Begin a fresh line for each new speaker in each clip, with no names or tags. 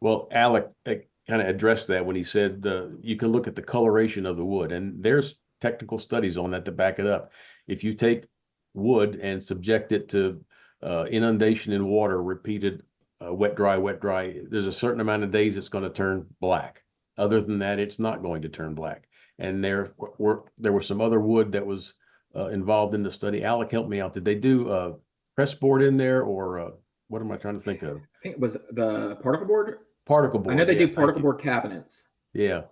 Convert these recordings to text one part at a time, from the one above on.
Well, Alec kind of addressed that when he said you can look at the coloration of the wood, and there's technical studies on that to back it up. If you take wood and subject it to inundation in water, repeated wet, dry, there's a certain amount of days it's going to turn black. Other than that, it's not going to turn black. And there were some other wood that was involved in the study. Alec, help me out. Did they do press board in there, or what am I trying to think of?
I think it was the particle board.
Particle
I know
board.
they
Yeah,
do
thank
particle
you.
board cabinets.
Yeah.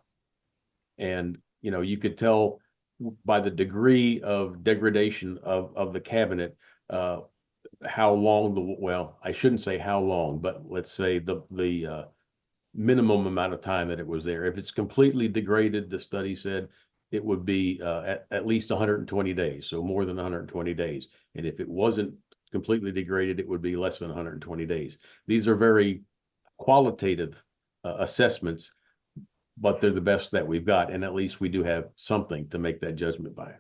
And, you could tell by the degree of degradation of the cabinet, uh, how long well, I shouldn't say how long, but let's say the minimum amount of time that it was there. If it's completely degraded, the study said it would be at least 120 days, so more than 120 days. And if it wasn't completely degraded, it would be less than 120 days. These are very qualitative assessments, but they're the best that we've got, and at least we do have something to make that judgment by.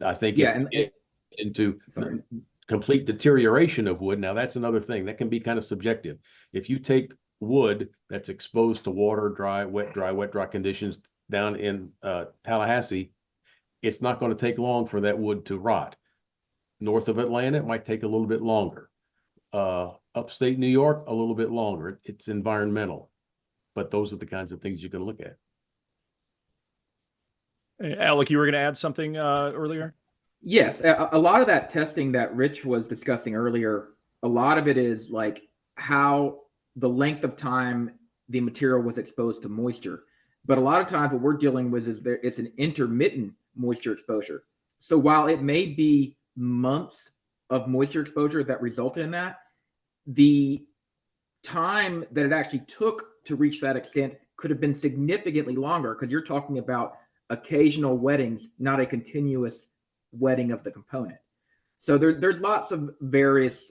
I think
Yeah,
if we
and
get into
sorry.
complete deterioration of wood, now that's another thing that can be kind of subjective. If you take wood that's exposed to water, wet, dry conditions down in Tallahassee, it's not going to take long for that wood to rot. North of Atlanta, it might take a little bit longer. Upstate New York, a little bit longer. It's environmental, but those are the kinds of things you can look at.
Hey, Alec, you were going to add something earlier?
Yes, a lot of that testing that Rich was discussing earlier, a lot of it is like how the length of time the material was exposed to moisture. But a lot of times what we're dealing with is it's an intermittent moisture exposure. So while it may be months of moisture exposure that resulted in that, the time that it actually took to reach that extent could have been significantly longer, because you're talking about occasional wettings, not a continuous wetting of the component. So there's lots of various,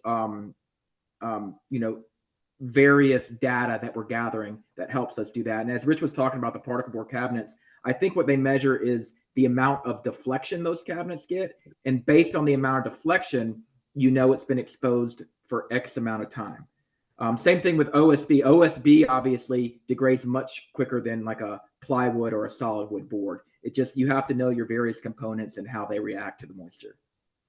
various data that we're gathering that helps us do that. And as Rich was talking about the particle board cabinets, I think what they measure is the amount of deflection those cabinets get. And based on the amount of deflection, it's been exposed for X amount of time. Same thing with OSB. OSB obviously degrades much quicker than like a plywood or a solid wood board. You have to know your various components and how they react to the moisture.